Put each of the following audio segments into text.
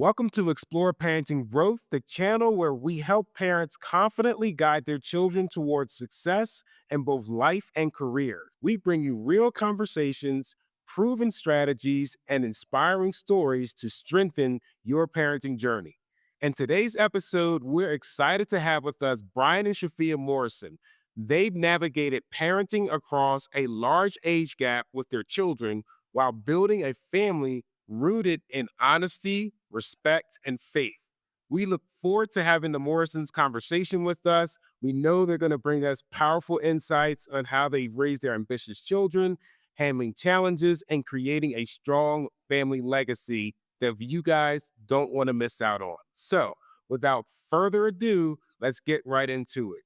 Welcome to Explore Parenting Growth, the channel where we help parents confidently guide their children towards success in both life and career. We bring you real conversations, proven strategies, and inspiring stories to strengthen your parenting journey. In today's episode, we're excited to have with us Bryan and Shafeah Morrison. They've navigated parenting across a large age gap with their children while building a family rooted in honesty, respect, and faith. We look forward to having the Morrisons conversation with us. We know they're going to bring us powerful insights on how they raise their ambitious children, handling challenges, and creating a strong family legacy that you guys don't want to miss out on. So, without further ado, let's get right into it.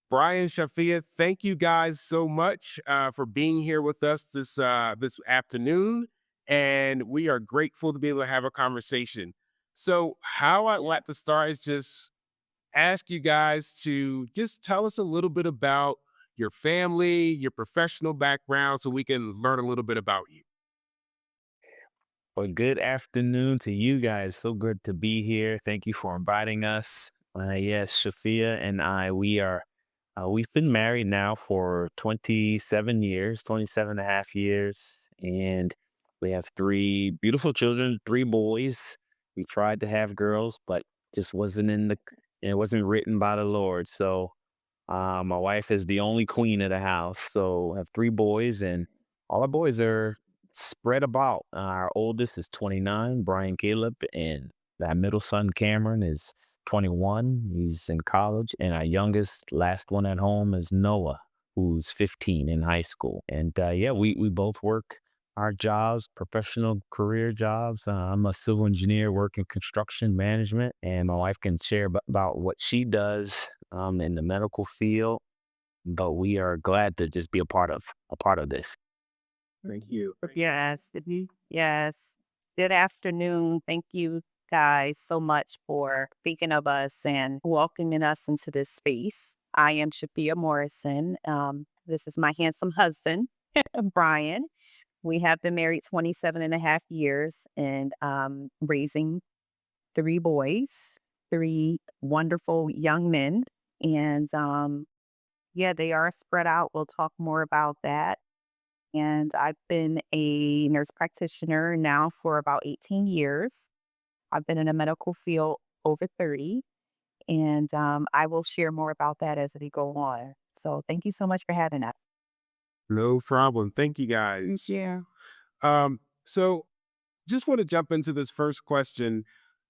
Bryan, Shafeah, thank you guys so much for being here with us this afternoon, and we are grateful to be able to have a conversation. So, how I'd like to start is just ask you guys to just tell us a little bit about your family, your professional background, so we can learn a little bit about you. Well, good afternoon to you guys. So good to be here. Thank you for inviting us. Yes, Shafia and we've been married now for 27 years, 27 and a half years. And we have three beautiful children, three boys. We tried to have girls, but just it wasn't written by the Lord. So my wife is the only queen of the house. So I have three boys, and all our boys are spread about. Our oldest is 29, Brian Caleb, and our middle son, Cameron, is 21. He's in college. And our youngest, last one at home, is Noah, who's 15 in high school. And yeah, we both work our jobs, professional career jobs. I'm a civil engineer, work in construction management, and my wife can share about what she does in the medical field. But we are glad to just be a part of this. Thank you. Yes, yes. Good afternoon. Thank you guys so much for thinking of us and welcoming us into this space. I am Shafeah Morrison. This is my handsome husband, Brian. We have been married 27 and a half years and raising three boys, three wonderful young men. And yeah, they are spread out. We'll talk more about that, and I've been a nurse practitioner now for about 18 years. I've been in the medical field over 30, and I will share more about that as we go on. So thank you so much for having us. No problem. Thank you guys. Yeah. So just want to jump into this first question.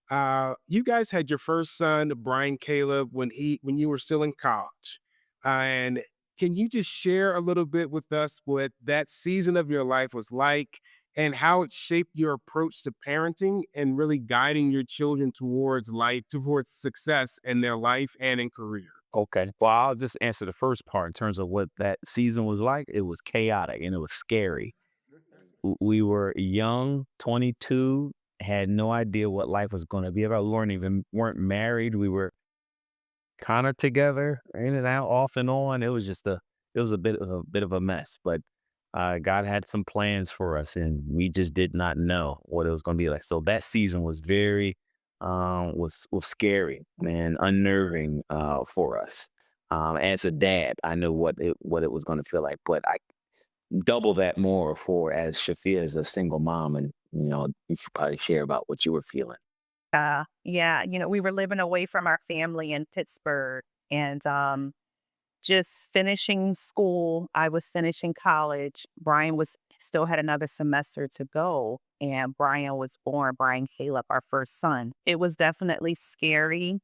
You guys had your first son, Brian Caleb, when you were still in college. And can you just share a little bit with us what that season of your life was like and how it shaped your approach to parenting and really guiding your children towards life, towards success in their life and in career? Okay. Well, I'll just answer the first part in terms of what that season was like. It was chaotic and it was scary. We were young, 22, had no idea what life was going to be about. We weren't married. We were kind of together, in and out, off and on. It was a bit of a mess, but God had some plans for us, and we just did not know what it was going to be like. So that season was very was scary and unnerving for us. As a dad, I knew what it was going to feel like, but I double that more for as Shafia is a single mom, and you should probably share about what you were feeling. Yeah, we were living away from our family in Pittsburgh, and just finishing school. I was finishing college. Brian was still had another semester to go, and Brian was born, Brian Caleb, our first son. It was definitely scary,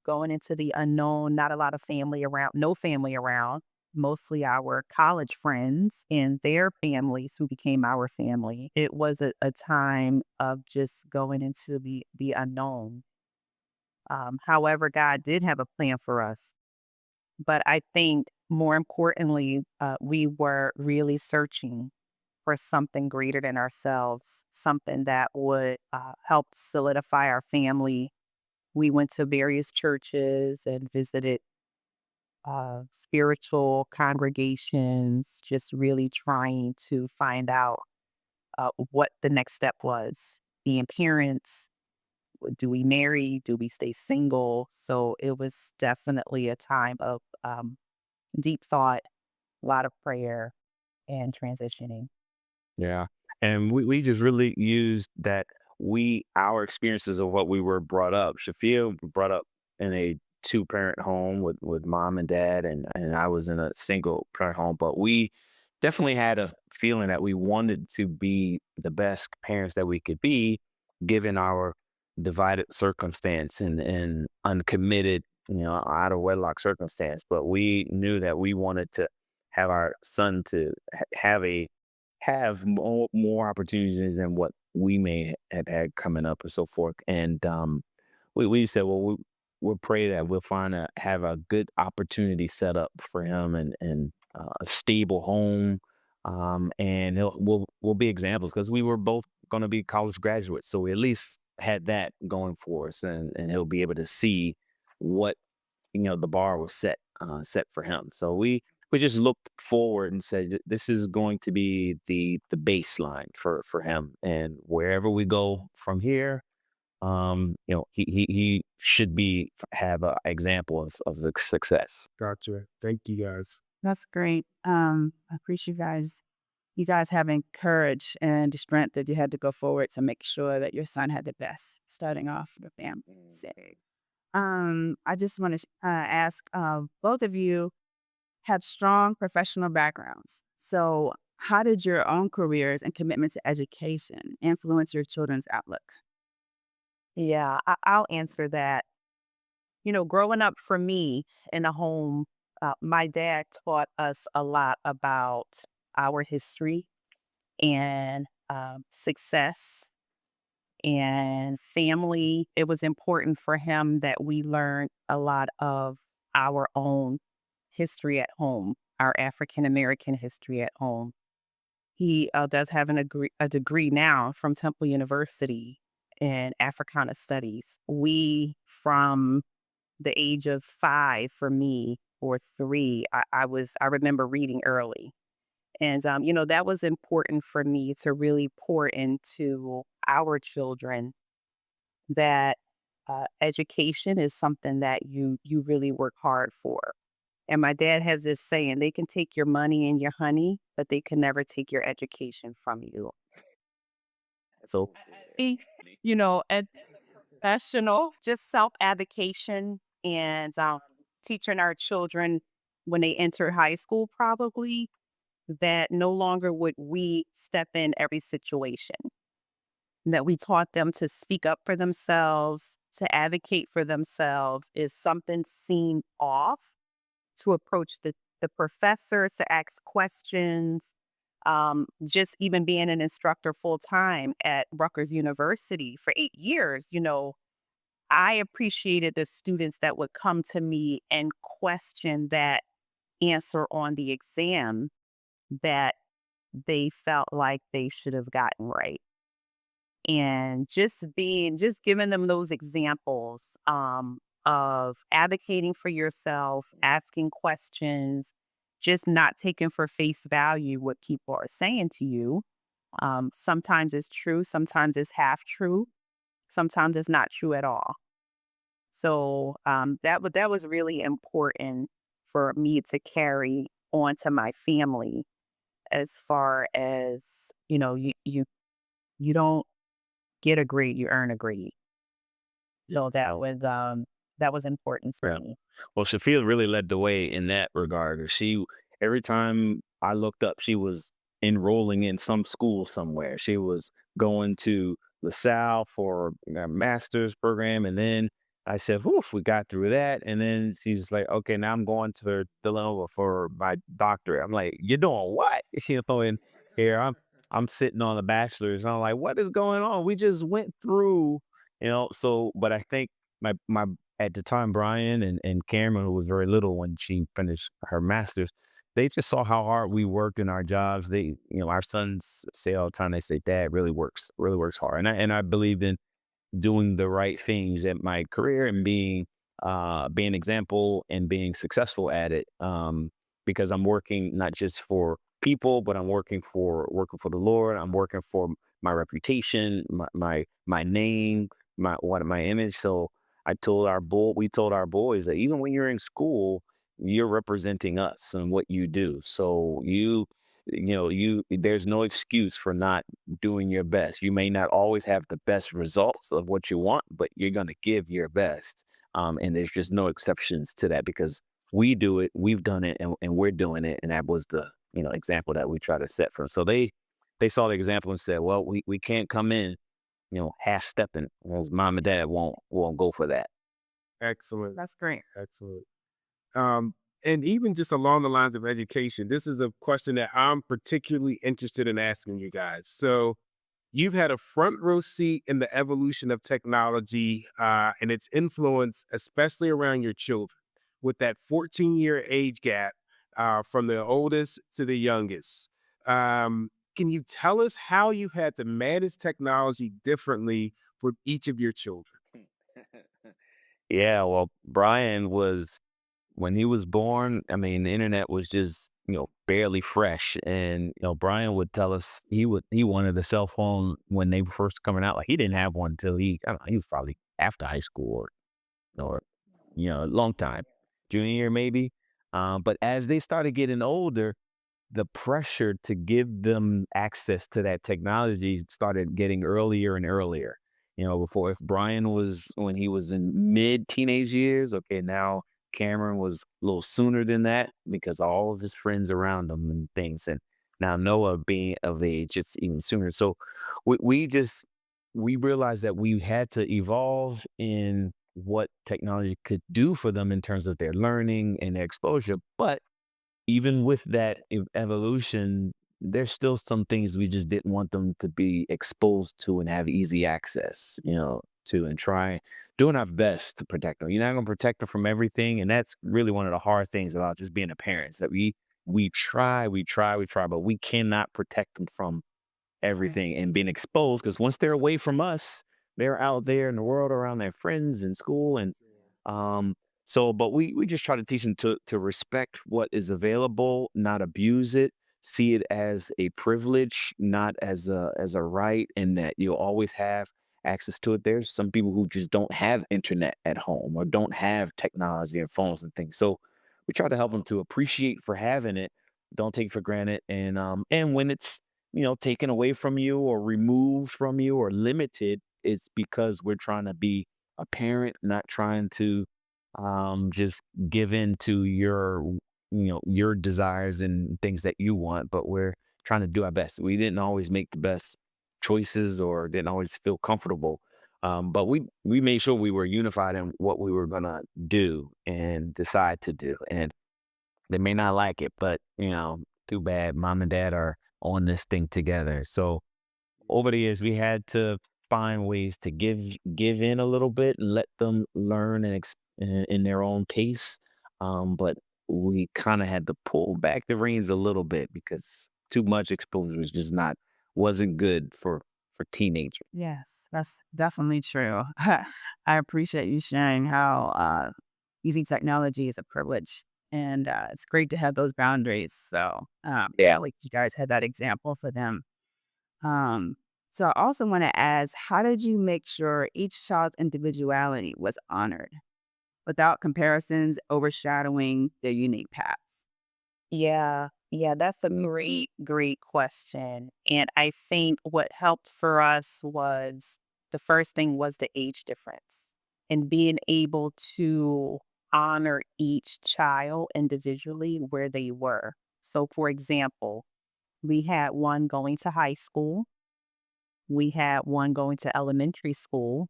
going into the unknown, not a lot of family around, no family around, mostly our college friends and their families who became our family. It was a time of just going into the unknown. However, God did have a plan for us, but I think more importantly, we were really searching for something greater than ourselves, something that would help solidify our family. We went to various churches and visited spiritual congregations, just really trying to find out what the next step was. Being parents, do we marry? Do we stay single? So it was definitely a time of deep thought, a lot of prayer, and transitioning. Yeah. And we just really used that our experiences of what we were brought up. Shafia brought up in a two-parent home with mom and dad, and I was in a single parent home. But we definitely had a feeling that we wanted to be the best parents that we could be, given our divided circumstance and uncommitted, out of wedlock circumstance. But we knew that we wanted to have our son to have more opportunities than what we may have had coming up and so forth. And we said, well, we'll pray that we'll have a good opportunity set up for him and a stable home. And we'll be examples because we were both going to be college graduates, so we at least had that going for us, and he'll be able to see what the bar was set for him. So we just looked forward and said, This is going to be the baseline for him, and wherever we go from here, he should have an example of the success." Gotcha. Thank you guys. That's great. I appreciate you guys having courage and the strength that you had to go forward to make sure that your son had the best starting off the family. So, I just want to ask both of you have strong professional backgrounds. So, how did your own careers and commitment to education influence your children's outlook? Yeah, I'll answer that. Growing up for me in a home, my dad taught us a lot about our history and success and family. It was important for him that we learn a lot of our own history at home, our African American history at home. He does have a degree now from Temple University in Africana Studies. From the age of 5 for me, or 3, I remember reading early. And, that was important for me to really pour into our children that education is something that you really work hard for. And my dad has this saying, they can take your money and your honey, but they can never take your education from you. So Eh, and professional, just self-advocation and teaching our children when they enter high school, probably, that no longer would we step in every situation, that we taught them to speak up for themselves, to advocate for themselves. Is something seemed off, to approach the professor, to ask questions. Just even being an instructor full time at Rutgers University for 8 years, I appreciated the students that would come to me and question that answer on the exam that they felt like they should have gotten right. And just giving them those examples of advocating for yourself, asking questions, just not taking for face value what people are saying to you. Sometimes it's true, sometimes it's half true, sometimes it's not true at all. So that was really important for me to carry on to my family, as far as you don't get a grade, you earn a grade. So that was important for yeah. me. Well, Shafia really led the way in that regard. Every time I looked up, she was enrolling in some school somewhere. She was going to LaSalle for a master's program. And then I said, "Oof, we got through that." And then she's like, "Okay, now I'm going to Villanova for my doctorate." I'm like, "You're doing what?" And here I'm sitting on a bachelor's. And I'm like, "What is going on? We just went through, so." But I think my at the time, Brian and Cameron, who was very little when she finished her master's, they just saw how hard we worked in our jobs. Our sons say all the time, they say, "Dad really works hard." And I believed in doing the right things at my career and being an example and being successful at it. Because I'm working not just for people, but I'm working for the Lord. I'm working for my reputation, my name, my image. So we told our boys that even when you're in school, you're representing us and what you do. So there's no excuse for not doing your best. You may not always have the best results of what you want, but you're going to give your best. And there's just no exceptions to that because we do it, we've done it, and we're doing it. And that was the example that we try to set for 'em. So they saw the example and said, well, we can't come in, half stepping. Whereas mom and dad won't go for that. Excellent. That's great. Excellent. Um, and even just along the lines of education, this is a question that I'm particularly interested in asking you guys. So, you've had a front row seat in the evolution of technology and its influence, especially around your children, with that 14-year age gap from the oldest to the youngest. Can you tell us how you've had to manage technology differently for each of your children? Yeah, well, Brian was when he was born, I mean, the internet was just, barely fresh. And, Brian would tell us he wanted a cell phone when they were first coming out. Like he didn't have one until I don't know, he was probably after high school or a long time, junior year maybe. But as they started getting older, the pressure to give them access to that technology started getting earlier and earlier. Before if Brian was when he was in mid teenage years, okay, now Cameron was a little sooner than that because all of his friends around him and things. And now Noah being of age, it's even sooner. So we realized that we had to evolve in what technology could do for them in terms of their learning and their exposure. But even with that evolution, there's still some things we just didn't want them to be exposed to and have easy access, to and try doing our best to protect them. You're not going to protect them from everything, and that's really one of the hard things about just being a parent is that we try, but we cannot protect them from Right. everything and being exposed because once they're away from us, they're out there in the world around their friends in school and um but we just try to teach them to respect what is available, not abuse it, see it as a privilege, not as a right, and that you'll always have access to it. There's some people who just don't have internet at home or don't have technology and phones and things. So we try to help them to appreciate for having it, don't take it for granted, and when it's taken away from you or removed from you or limited, it's because we're trying to be a parent, not trying to just give in to your desires and things that you want, but we're trying to do our best. We didn't always make the best choices or didn't always feel comfortable. But we made sure we were unified in what we were gonna do and decide to do. And they may not like it, but too bad. Mom and dad are on this thing together. So over the years, we had to find ways to give in a little bit and let them learn in their own pace. But we kind of had to pull back the reins a little bit because too much exposure was just not wasn't good for teenagers. Yes, that's definitely true. I appreciate you sharing how using technology is a privilege. And it's great to have those boundaries. So, yeah, like you guys had that example for them. Um, so, I also want to ask, how did you make sure each child's individuality was honored without comparisons overshadowing their unique paths? Yeah, yeah, that's a great, great question. And I think what helped for us was the first thing was the age difference and being able to honor each child individually where they were. So, for example, we had one going to high school, we had one going to elementary school,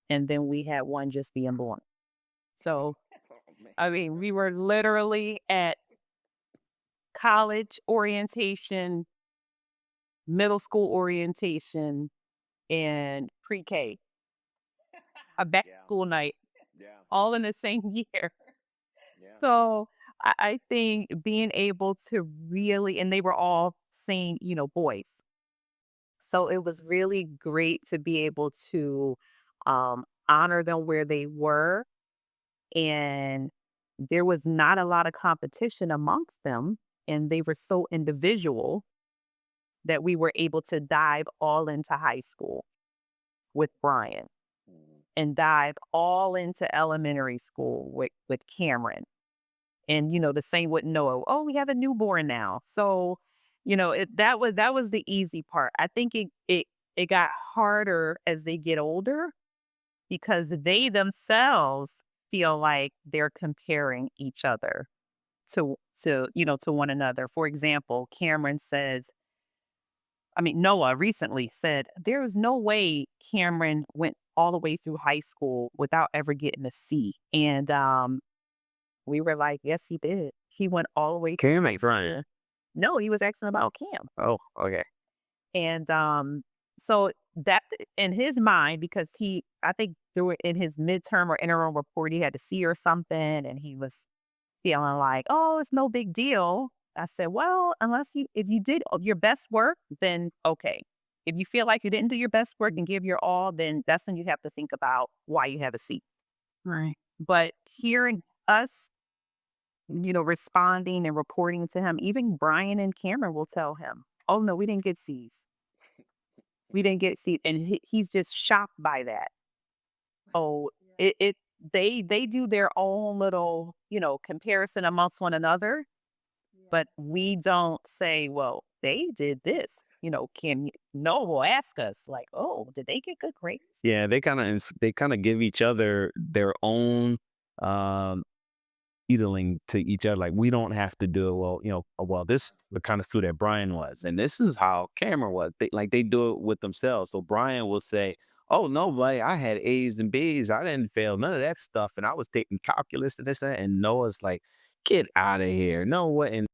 and then we had one just being born. So, I mean, we were literally at college orientation, middle school orientation, and pre-K, a back to school night, all in the same year. So I think being able to really, and they were all saying, boys. So it was really great to be able to honor them where they were. And there was not a lot of competition amongst them. And they were so individual that we were able to dive all into high school. with Brian and dive all into elementary school with Cameron. And, the same with Noah. Oh, we have a newborn now. So, that was the easy part. I think it got harder as they get older because they themselves feel like they're comparing each other to one another. For example, Cameron says, I mean, Noah recently said, there is no way Cameron went all the way through high school without ever getting a C. And we were like, yes, he did. He went all the way. Cam ain't Brian. No, he was asking about Cam. Oh, okay. And so that in his mind, because I think through it in his midterm or interim report, he had to see or something, and he was feeling like, oh, it's no big deal. I said, well, if you did your best work, then okay. If you feel like you didn't do your best work and give your all, then that's when you have to think about why you have a seat. Right. But hearing us, responding and reporting to him, even Brian and Cameron will tell him, oh no, we didn't get C's. We didn't get C's. And he's just shocked by that. Oh, they do their own little, comparison amongst one another, but we don't say, well, they did this. No, will ask us like, oh, did they get good grades? Yeah, they kind of give each other their own um needling to each other. Like we don't have to do it. Well, well, this the kind of student that Brian was, and this is how Cameron was. They do it with themselves. So Brian will say, "Oh no, like I had A's and B's. I didn't fail none of that stuff, and I was taking calculus and this and that." And Noah's like, "Get out of here! No way!"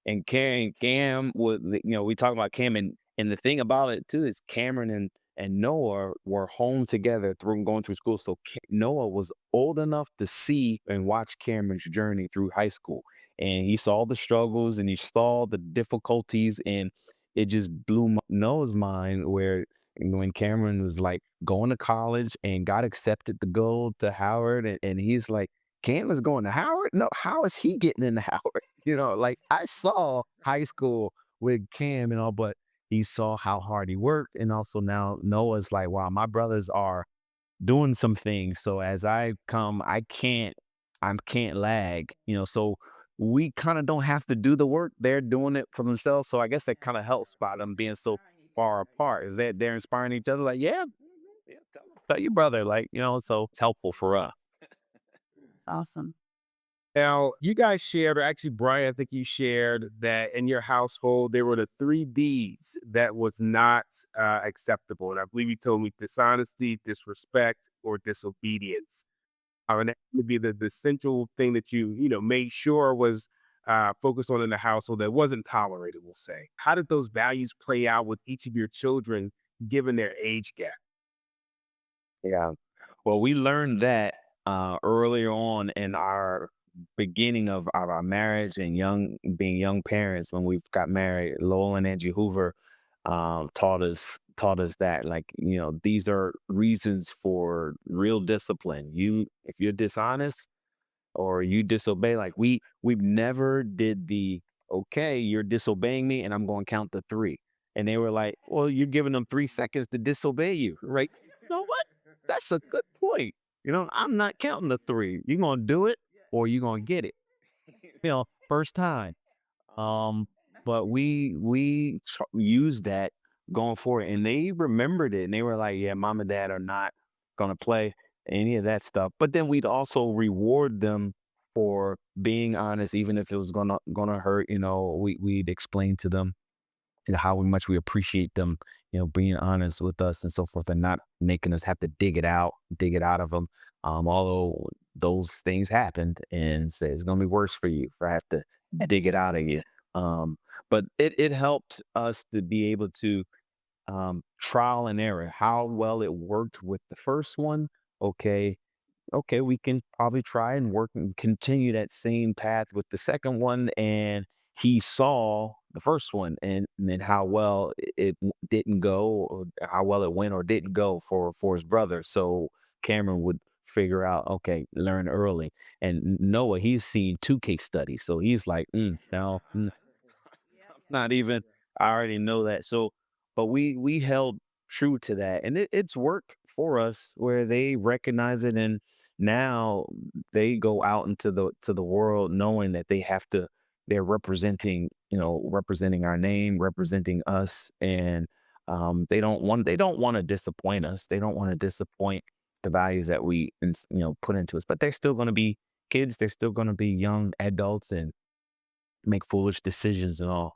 And Cam would, we talk about Cam, and the thing about it too is Cameron and Noah were home together through going through school. So Noah was old enough to see and watch Cameron's journey through high school, and he saw the struggles and he saw the difficulties, and it just blew Noah's mind where when Cameron was like going to college and got accepted to go to Howard, and he's like, Cameron's going to Howard? No, how is he getting into Howard? Like I saw high school with Cam and all, but he saw how hard he worked. And also now Noah's like, wow, my brothers are doing some things. So as I come, I can't lag, so we kind of don't have to do the work. They're doing it for themselves. So I guess that kind of helps by them being so far apart is that they're inspiring each other. Like, yeah, yeah, tell your brother, like, so it's helpful for us. It's awesome. Now, you guys shared, or actually, Brian, I think you shared that in your household, there were the three D's that was not acceptable. And I believe you told me dishonesty, disrespect, or disobedience. And that would be the central thing that made sure was focused on in the household that wasn't tolerated, we'll say. How did those values play out with each of your children given their age gap? Yeah. Well, we learned that earlier on in our beginning of our marriage and being young parents when we got married. Lowell and Angie Hoover taught us that, like, these are reasons for real discipline. If you're dishonest or you disobey, like we've never did the, okay, you're disobeying me and I'm going to count to three. And they were like, well, you're giving them 3 seconds to disobey you, right? You know what? That's a good point. I'm not counting to three. You're gonna do it or you're gonna get it. First time. Um, but we used that going forward, and they remembered it, and they were like, "Yeah, mom and dad are not gonna play any of that stuff." But then we'd also reward them for being honest, even if it was gonna hurt. We'd explain to them how much we appreciate them, being honest with us and so forth, and not making us have to dig it out of them. Although those things happened, and say it's gonna be worse for you if I have to dig it out of you. Um, but it helped us to be able to trial and error how well it worked with the first one. Okay, okay, we can probably try and work and continue that same path with the second one. And he saw the first one and then how well it didn't go, or how well it went or didn't go for his brother. So Cameron would figure out, okay, learn early. And Noah, he's seen two case studies. So he's like, no, not even, I already know that. So, but we held true to that, and it's worked for us where they recognize it, and now they go out into the world knowing that they have to. They're representing, representing our name, representing us, and they don't want to disappoint us. They don't want to disappoint the values that we put into us. But they're still going to be kids. They're still going to be young adults and make foolish decisions and all.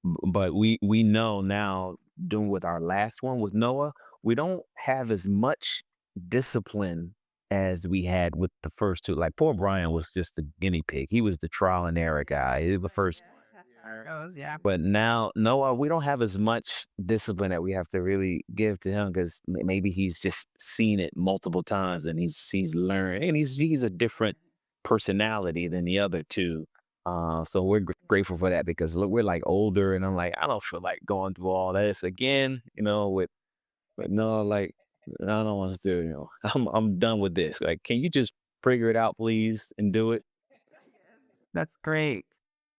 But we know now, doing with our last one with Noah, we don't have as much discipline as we had with the first two. Like poor Brian was just the guinea pig. He was the trial and error guy. He was the first. Yeah, that's how it goes. Yeah. But now Noah, we don't have as much discipline that we have to really give to him because maybe he's just seen it multiple times and he's learned, and he's a different personality than the other two. So we're grateful for that because look, we're like older, and I'm like, I don't feel like going through all this again, with no, like I don't want to do, I'm done with this. Like, can you just figure it out, please, and do it? That's great.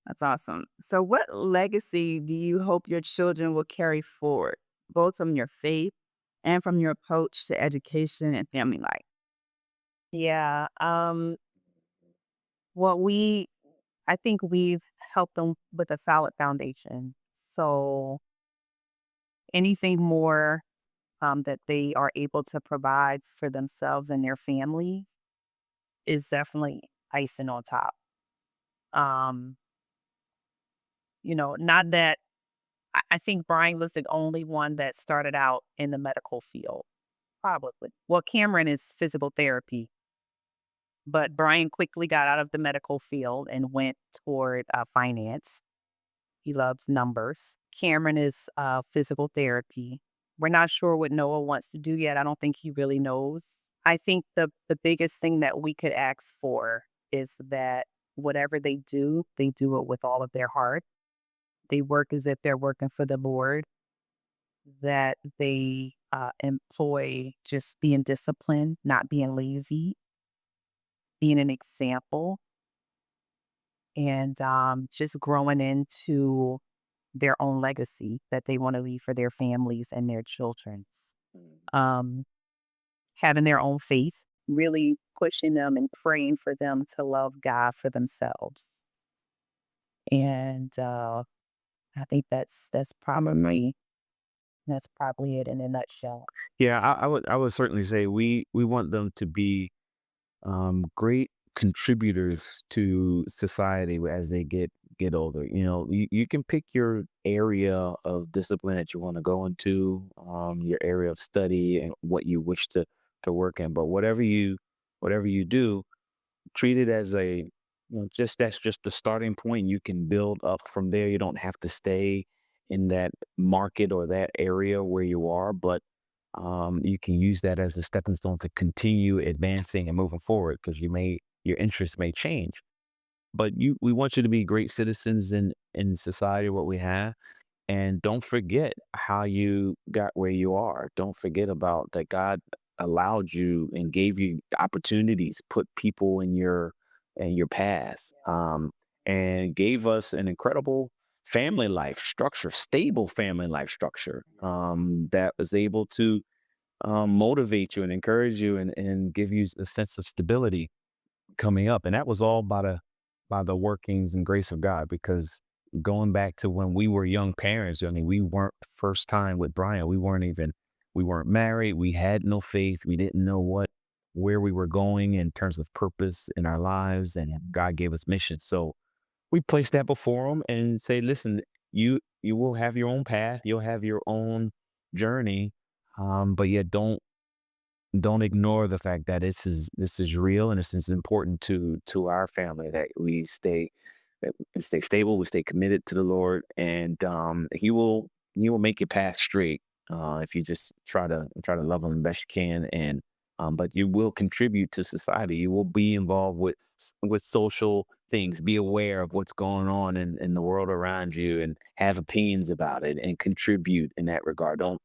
That's awesome. So, what legacy do you hope your children will carry forward, both from your faith and from your approach to education and family life? Yeah. Well, I think we've helped them with a solid foundation. So anything more that they are able to provide for themselves and their families is definitely icing on top. Um, not that I think Brian was the only one that started out in the medical field, probably. Well, Cameron is physical therapy, but Brian quickly got out of the medical field and went toward finance. He loves numbers. Cameron is physical therapy. We're not sure what Noah wants to do yet. I don't think he really knows. I think the biggest thing that we could ask for is that whatever they do it with all of their heart. They work as if they're working for the Lord, that they employ just being disciplined, not being lazy, being an example, and just growing into their own legacy that they want to leave for their families and their children's. Um, Having their own faith, really pushing them and praying for them to love God for themselves. And I think that's probably it in a nutshell. Yeah, I would certainly say we want them to be great contributors to society as they get older. You can pick your area of discipline that you want to go into, your area of study and what you wish to work in. But whatever you do, treat it as just that's just the starting point. You can build up from there. You don't have to stay in that market or that area where you are, but you can use that as a stepping stone to continue advancing and moving forward because your interests may change. But we want you to be great citizens in society, what we have, and don't forget how you got where you are. Don't forget about that God allowed you and gave you opportunities, put people in your path, and gave us an incredible family life structure, stable family life structure, that was able to motivate you and encourage you and give you a sense of stability coming up. And that was all by the workings and grace of God. Because going back to when we were young parents, I mean, we weren't first time with Brian. We weren't married. We had no faith. We didn't know where we were going in terms of purpose in our lives, and God gave us mission. So we place that before him and say, listen, you will have your own path. You'll have your own journey. But yet don't ignore the fact that this is real and this is important to our family, that we stay stable, we stay committed to the Lord, and he will make your path straight if you just try to love him the best you can, and but you will contribute to society. You will be involved with social things. Be aware of what's going on in the world around you, and have opinions about it, and contribute in that regard. Don't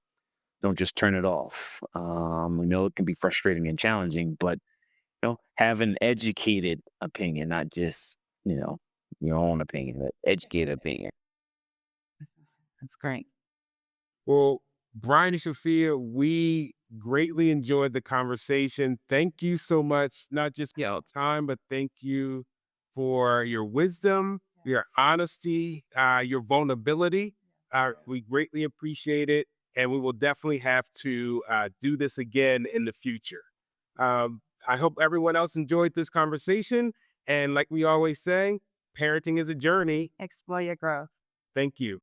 just turn it off. We know it can be frustrating and challenging, but have an educated opinion, not just you know your own opinion, but educated opinion. That's great. Well, Bryan and Shafeah, we greatly enjoyed the conversation. Thank you so much, not just for your time, but thank you for your wisdom, your Yes. honesty, your vulnerability. We greatly appreciate it, and we will definitely have to do this again in the future. I hope everyone else enjoyed this conversation. And like we always say, parenting is a journey. Explore your growth. Thank you.